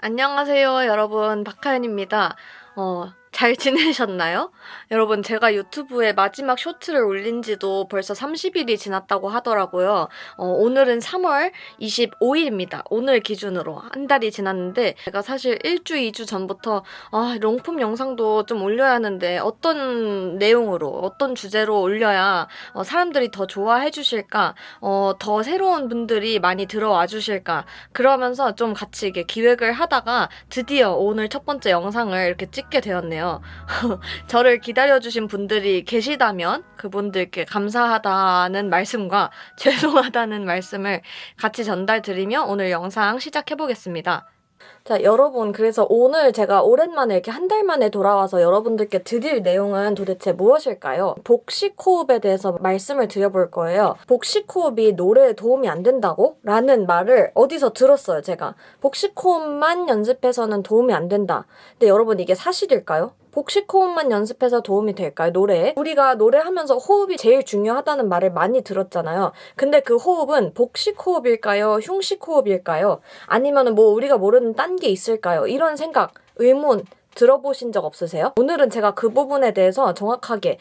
안녕하세요, 여러분. 박하연입니다. 잘 지내셨나요? 여러분, 제가 유튜브에 마지막 쇼트를 올린 지도 벌써 30일이 지났다고 하더라고요. 오늘은 3월 25일입니다. 오늘 기준으로 한 달이 지났는데, 제가 사실 1주, 2주 전부터, 롱폼 영상도 좀 올려야 하는데, 어떤 내용으로, 어떤 주제로 올려야 사람들이 더 좋아해 주실까, 더 새로운 분들이 많이 들어와 주실까, 그러면서 좀 같이 이게 기획을 하다가 드디어 오늘 첫 번째 영상을 이렇게 찍게 되었네요. 저를 기다려주신 분들이 계시다면 그분들께 감사하다는 말씀과 죄송하다는 말씀을 같이 전달드리며 오늘 영상 시작해보겠습니다. 자, 여러분, 그래서 오늘 제가 오랜만에 이렇게 한 달 만에 돌아와서 여러분들께 드릴 내용은 도대체 무엇일까요? 복식 호흡에 대해서 말씀을 드려볼 거예요. 복식 호흡이 노래에 도움이 안 된다고? 라는 말을 어디서 들었어요, 제가. 복식 호흡만 연습해서는 도움이 안 된다. 근데 여러분, 이게 사실일까요? 복식 호흡만 연습해서 도움이 될까요? 노래에? 우리가 노래하면서 호흡이 제일 중요하다는 말을 많이 들었잖아요. 근데 그 호흡은 복식 호흡일까요? 흉식 호흡일까요? 아니면은 뭐 우리가 모르는 딴 게 있을까요? 이런 생각, 의문 들어보신 적 없으세요? 오늘은 제가 그 부분에 대해서 정확하게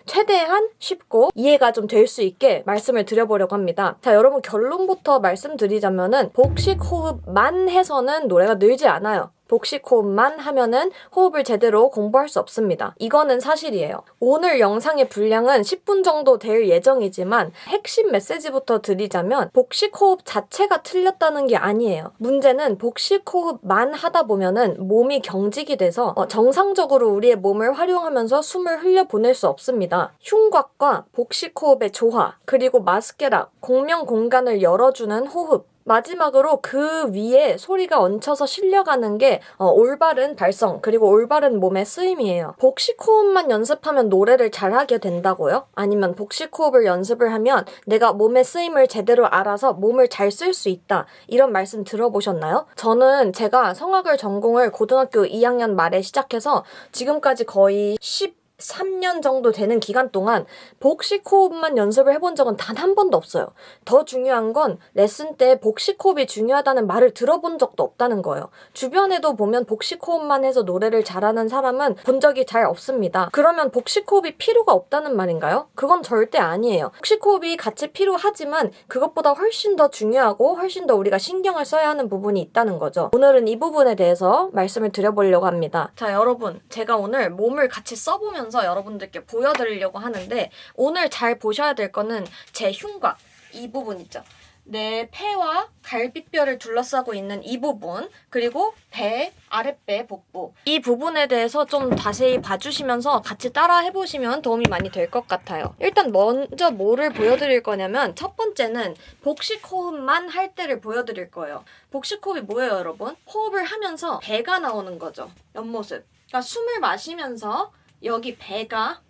최대한 쉽고 이해가 좀 될 수 있게 말씀을 드려보려고 합니다. 자, 여러분, 결론부터 말씀드리자면은 복식 호흡만 해서는 노래가 늘지 않아요. 복식 호흡만 하면은 호흡을 제대로 공부할 수 없습니다. 이거는 사실이에요. 오늘 영상의 분량은 10분 정도 될 예정이지만 핵심 메시지부터 드리자면 복식 호흡 자체가 틀렸다는 게 아니에요. 문제는 복식 호흡만 하다 보면은 몸이 경직이 돼서 정상적으로 우리의 몸을 활용하면서 숨을 흘려보낼 수 없습니다. 흉곽과 복식 호흡의 조화, 그리고 마스케라, 공명 공간을 열어주는 호흡, 마지막으로 그 위에 소리가 얹혀서 실려가는 게 올바른 발성, 그리고 올바른 몸의 쓰임이에요. 복식 호흡만 연습하면 노래를 잘하게 된다고요? 아니면 복식 호흡을 연습을 하면 내가 몸의 쓰임을 제대로 알아서 몸을 잘 쓸 수 있다, 이런 말씀 들어보셨나요? 저는 제가 성악을 전공을 고등학교 2학년 말에 시작해서 지금까지 거의 13년 정도 되는 기간 동안 복식 호흡만 연습을 해본 적은 단 한 번도 없어요. 더 중요한 건 레슨 때 복식 호흡이 중요하다는 말을 들어본 적도 없다는 거예요. 주변에도 보면 복식 호흡만 해서 노래를 잘하는 사람은 본 적이 잘 없습니다. 그러면 복식 호흡이 필요가 없다는 말인가요? 그건 절대 아니에요. 복식 호흡이 같이 필요하지만 그것보다 훨씬 더 중요하고 훨씬 더 우리가 신경을 써야 하는 부분이 있다는 거죠. 오늘은 이 부분에 대해서 말씀을 드려보려고 합니다. 자, 여러분, 제가 오늘 몸을 같이 써보면서 여러분들께 보여드리려고 하는데, 오늘 잘 보셔야 될 거는 제 흉곽, 이 부분 있죠. 내 폐와 갈비뼈를 둘러싸고 있는 이 부분, 그리고 배, 아랫배, 복부, 이 부분에 대해서 좀 자세히 봐주시면서 같이 따라 해보시면 도움이 많이 될 것 같아요. 일단 먼저 뭐를 보여드릴 거냐면, 첫 번째는 복식 호흡만 할 때를 보여드릴 거예요. 복식 호흡이 뭐예요, 여러분? 호흡을 하면서 배가 나오는 거죠. 옆모습. 그러니까 숨을 마시면서 여기 배가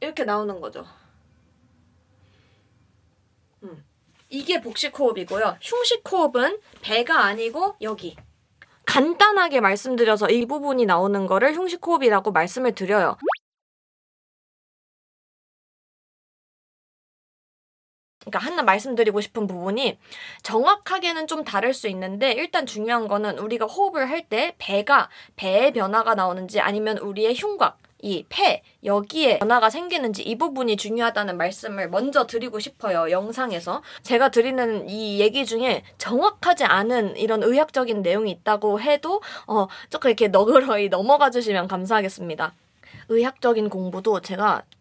이렇게 나오는 거죠. 이게 복식 호흡이고요. 흉식 호흡은 배가 아니고 여기. 간단하게 말씀드려서 이 부분이 나오는 거를 흉식 호흡이라고 말씀을 드려요. 그러니까 하나 말씀드리고 싶은 부분이, 정확하게는 좀 다를 수 있는데 일단 중요한 거는 우리가 호흡을 할 때 배의 변화가 나오는지 아니면 우리의 흉곽, 이 폐, 여기에 변화가 생기는지, 이 부분이 중요하다는 말씀을 먼저 드리고 싶어요. 영상에서 제가 드리는 이 얘기 중에 정확하지 않은 이런 의학적인 내용이 있다고 해도 조금 이렇게 너그러이 넘어가 주시면 감사하겠습니다. 의학적인 공부도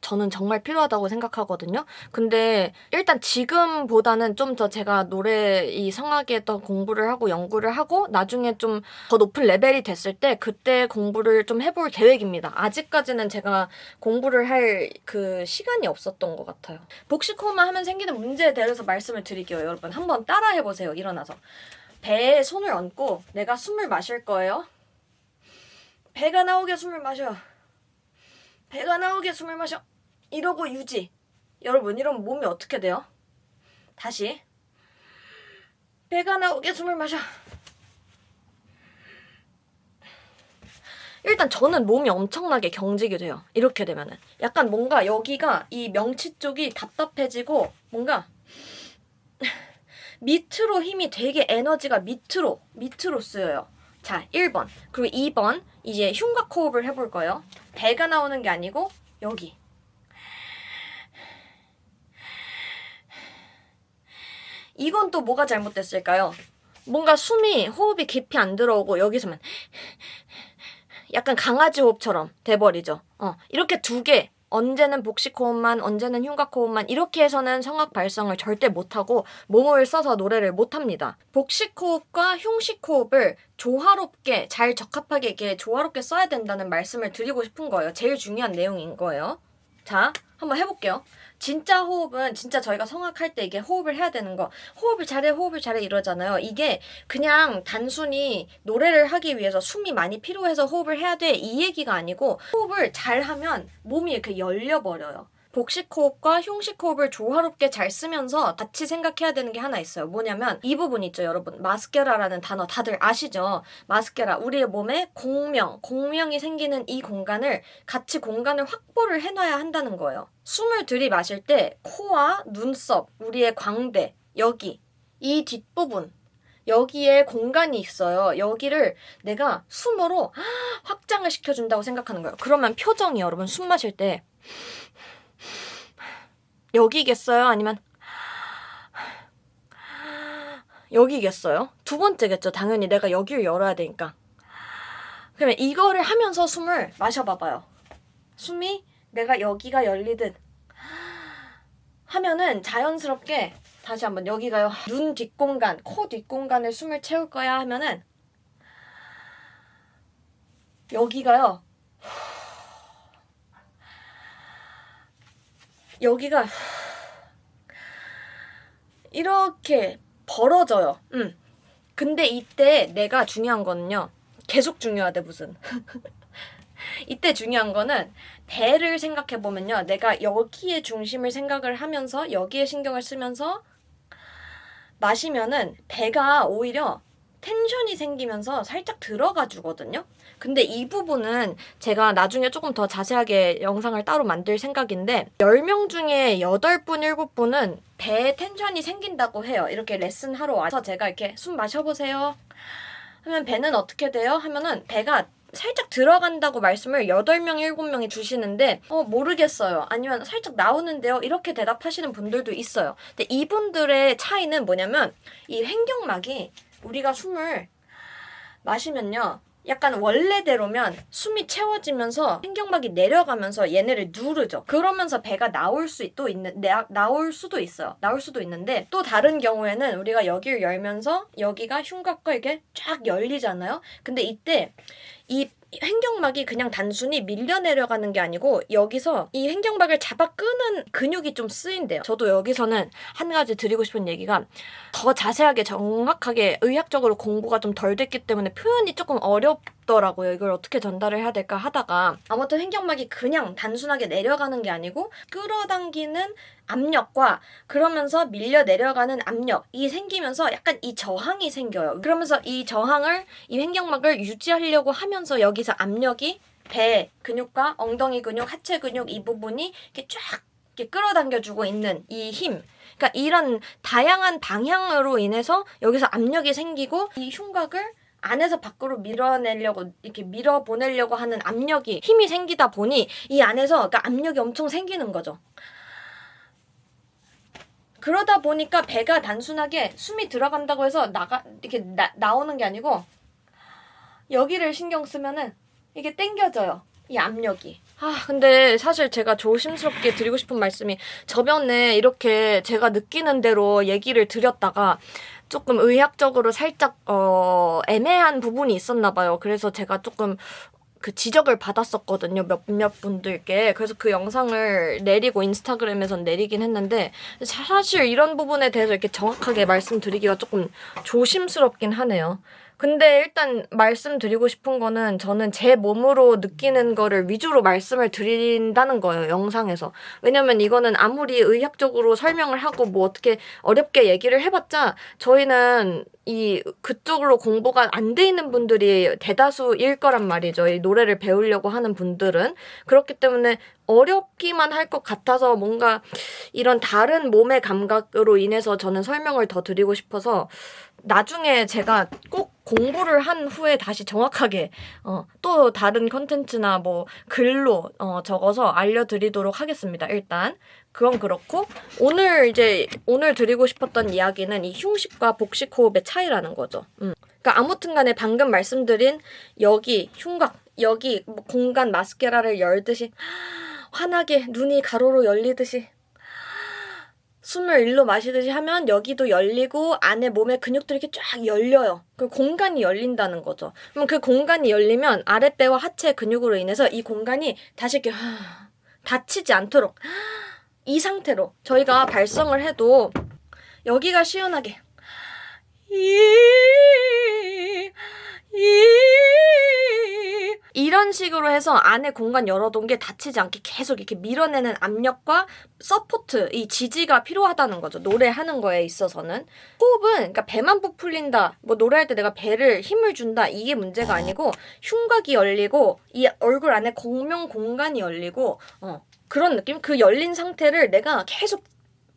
저는 정말 필요하다고 생각하거든요. 근데 일단 지금보다는 좀 더 제가 노래, 이 성악에 더 공부를 하고 연구를 하고 나중에 좀 더 높은 레벨이 됐을 때 그때 공부를 좀 해볼 계획입니다. 아직까지는 제가 공부를 할 그 시간이 없었던 것 같아요. 복식 호흡만 하면 생기는 문제에 대해서 말씀을 드릴게요. 여러분, 한번 따라해보세요. 일어나서 배에 손을 얹고 내가 숨을 마실 거예요. 배가 나오게 숨을 마셔. 배가 나오게 숨을 마셔. 이러고 유지. 여러분, 이러면 몸이 어떻게 돼요? 다시. 배가 나오게 숨을 마셔. 일단 저는 몸이 엄청나게 경직이 돼요. 이렇게 되면은. 약간 뭔가 여기가, 이 명치 쪽이 답답해지고 뭔가 밑으로 힘이 되게 에너지가 밑으로 쓰여요. 자, 1번. 그리고 2번. 이제 흉곽 호흡을 해볼 거예요. 배가 나오는 게 아니고 여기. 이건 또 뭐가 잘못됐을까요? 뭔가 호흡이 깊이 안 들어오고 여기서만 약간 강아지 호흡처럼 돼버리죠. 이렇게 두 개, 언제는 복식 호흡만, 언제는 흉곽 호흡만 이렇게 해서는 성악 발성을 절대 못하고 몸을 써서 노래를 못합니다. 복식 호흡과 흉식 호흡을 조화롭게, 잘 적합하게 이렇게 조화롭게 써야 된다는 말씀을 드리고 싶은 거예요. 제일 중요한 내용인 거예요. 자, 한번 해볼게요. 진짜 호흡은 진짜 저희가 성악할 때 이게 호흡을 해야 되는 거, 호흡을 잘해 이러잖아요. 이게 그냥 단순히 노래를 하기 위해서 숨이 많이 필요해서 호흡을 해야 돼 이 얘기가 아니고, 호흡을 잘하면 몸이 이렇게 열려버려요. 복식 호흡과 흉식 호흡을 조화롭게 잘 쓰면서 같이 생각해야 되는 게 하나 있어요. 뭐냐면 이 부분 있죠, 여러분. 마스케라라는 단어 다들 아시죠? 마스케라, 우리의 몸에 공명이 생기는 이 공간을 같이 공간을 확보를 해놔야 한다는 거예요. 숨을 들이마실 때 코와 눈썹, 우리의 광대, 여기 이 뒷부분, 여기에 공간이 있어요. 여기를 내가 숨으로 확장을 시켜준다고 생각하는 거예요. 그러면 표정이, 여러분, 숨 마실 때 여기겠어요? 아니면 여기겠어요? 두 번째겠죠. 당연히 내가 여기를 열어야 되니까. 그러면 이거를 하면서 숨을 마셔봐봐요. 숨이 내가 여기가 열리듯 하면은 자연스럽게 다시 한번 여기가요. 눈 뒷공간, 코 뒷공간을 숨을 채울 거야 하면은 여기가요. 여기가 이렇게 벌어져요. 근데 이때 내가 중요한 거는요. 계속 중요하대 무슨. 이때 중요한 거는 배를 생각해보면요. 내가 여기에 중심을 생각을 하면서 여기에 신경을 쓰면서 마시면은 배가 오히려 텐션이 생기면서 살짝 들어가 주거든요. 근데 이 부분은 제가 나중에 조금 더 자세하게 영상을 따로 만들 생각인데 10명 중에 8분, 7분은 배에 텐션이 생긴다고 해요. 이렇게 레슨 하러 와서 제가 이렇게 숨 마셔보세요 하면 배는 어떻게 돼요? 하면은 배가 살짝 들어간다고 말씀을 8명, 7명이 주시는데 모르겠어요. 아니면 살짝 나오는데요. 이렇게 대답하시는 분들도 있어요. 근데 이분들의 차이는 뭐냐면 이 횡격막이 우리가 숨을 마시면요. 약간 원래대로면 숨이 채워지면서 횡격막이 내려가면서 얘네를 누르죠. 그러면서 배가 나올 수도 있어요. 나올 수도 있는데 또 다른 경우에는 우리가 여기를 열면서 여기가 흉곽과 이렇게 쫙 열리잖아요. 근데 이때 이 횡격막이 그냥 단순히 밀려 내려가는 게 아니고 여기서 이 횡격막을 잡아 끄는 근육이 좀 쓰인대요. 저도 여기서는 한 가지 드리고 싶은 얘기가 더 자세하게 정확하게 의학적으로 공부가 좀 덜 됐기 때문에 표현이 조금 어렵더라고요. 이걸 어떻게 전달을 해야 될까 하다가 아무튼 횡격막이 그냥 단순하게 내려가는 게 아니고 끌어당기는 압력과 그러면서 밀려 내려가는 압력이 생기면서 약간 이 저항이 생겨요. 그러면서 이 저항을, 이 횡격막을 유지하려고 하면서 여기서 압력이 배 근육과 엉덩이 근육, 하체 근육 이 부분이 이렇게 쫙 이렇게 끌어당겨주고 있는 이 힘. 그러니까 이런 다양한 방향으로 인해서 여기서 압력이 생기고 이 흉곽을 안에서 밖으로 밀어내려고 이렇게 밀어보내려고 하는 압력이 힘이 생기다 보니 이 안에서 그러니까 압력이 엄청 생기는 거죠. 그러다 보니까 배가 단순하게 숨이 들어간다고 해서 이렇게 나오는 게 아니고 여기를 신경 쓰면은 이게 당겨져요. 이 압력이. 근데 사실 제가 조심스럽게 드리고 싶은 말씀이 저번에 이렇게 제가 느끼는 대로 얘기를 드렸다가 조금 의학적으로 살짝 애매한 부분이 있었나 봐요. 그래서 제가 조금 그 지적을 받았었거든요. 몇몇 분들께. 그래서 그 영상을 내리고 인스타그램에선 내리긴 했는데 사실 이런 부분에 대해서 이렇게 정확하게 말씀드리기가 조금 조심스럽긴 하네요. 근데 일단 말씀드리고 싶은 거는 저는 제 몸으로 느끼는 거를 위주로 말씀을 드린다는 거예요, 영상에서. 왜냐면 이거는 아무리 의학적으로 설명을 하고 뭐 어떻게 어렵게 얘기를 해봤자 저희는 그쪽으로 공부가 안 돼 있는 분들이 대다수일 거란 말이죠. 이 노래를 배우려고 하는 분들은. 그렇기 때문에 어렵기만 할 것 같아서 뭔가 이런 다른 몸의 감각으로 인해서 저는 설명을 더 드리고 싶어서 나중에 제가 꼭 공부를 한 후에 다시 정확하게 또 다른 컨텐츠나 뭐 글로 적어서 알려드리도록 하겠습니다. 일단 그건 그렇고 오늘 드리고 싶었던 이야기는 이 흉식과 복식 호흡의 차이라는 거죠. 그러니까 아무튼간에 방금 말씀드린 여기 흉곽 여기 뭐 공간 마스케라를 열듯이 환하게 눈이 가로로 열리듯이 숨을 일로 마시듯이 하면 여기도 열리고 안에 몸의 근육들이 이렇게 쫙 열려요. 그 공간이 열린다는 거죠. 그럼 그 공간이 열리면 아랫배와 하체 근육으로 인해서 이 공간이 다시 이렇게 닫히지 않도록 이 상태로 저희가 발성을 해도 여기가 시원하게 이런 식으로 해서 안에 공간 열어둔 게 닫히지 않게 계속 이렇게 밀어내는 압력과 서포트, 이 지지가 필요하다는 거죠. 노래하는 거에 있어서는. 호흡은 그러니까 배만 부풀린다. 뭐 노래할 때 내가 배를 힘을 준다. 이게 문제가 아니고 흉곽이 열리고 이 얼굴 안에 공명 공간이 열리고 그런 느낌? 그 열린 상태를 내가 계속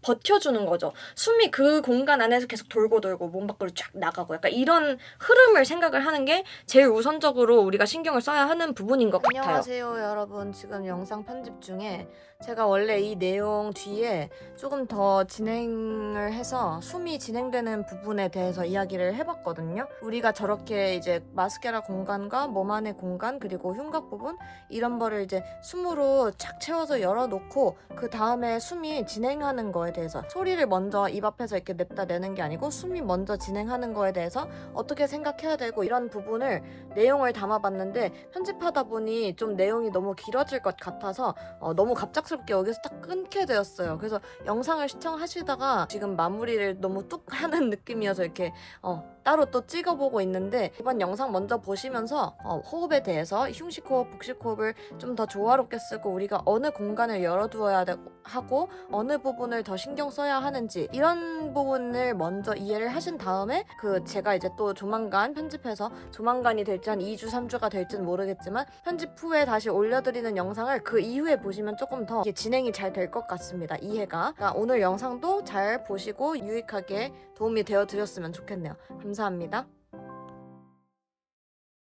버텨주는 거죠. 숨이 그 공간 안에서 계속 돌고 몸 밖으로 쫙 나가고 약간 이런 흐름을 생각을 하는 게 제일 우선적으로 우리가 신경을 써야 하는 부분인 것 같아요. 안녕하세요 여러분. 지금 영상 편집 중에 제가 원래 이 내용 뒤에 조금 더 진행을 해서 숨이 진행되는 부분에 대해서 이야기를 해봤거든요. 우리가 저렇게 이제 마스케라 공간과 몸 안의 공간 그리고 흉곽 부분 이런 거를 이제 숨으로 착 채워서 열어놓고 그 다음에 숨이 진행하는 거에 대해서 소리를 먼저 입 앞에서 이렇게 냅다 내는 게 아니고 숨이 먼저 진행하는 거에 대해서 어떻게 생각해야 되고 이런 부분을 내용을 담아봤는데 편집하다 보니 좀 내용이 너무 길어질 것 같아서 너무 갑작스럽게 여기서 딱 끊게 되었어요. 그래서 영상을 시청하시다가 지금 마무리를 너무 뚝 하는 느낌이어서 이렇게 따로 또 찍어보고 있는데 이번 영상 먼저 보시면서 호흡에 대해서 흉식 호흡, 복식 호흡을 좀 더 조화롭게 쓰고 우리가 어느 공간을 열어두어야 하고 어느 부분을 더 신경 써야 하는지 이런 부분을 먼저 이해를 하신 다음에 제가 이제 또 조만간 편집해서 조만간이 될지 한 2주, 3주가 될지는 모르겠지만 편집 후에 다시 올려드리는 영상을 그 이후에 보시면 조금 더 진행이 잘 될 것 같습니다. 이해가. 그러니까 오늘 영상도 잘 보시고 유익하게 도움이 되어 드렸으면 좋겠네요. 감사합니다.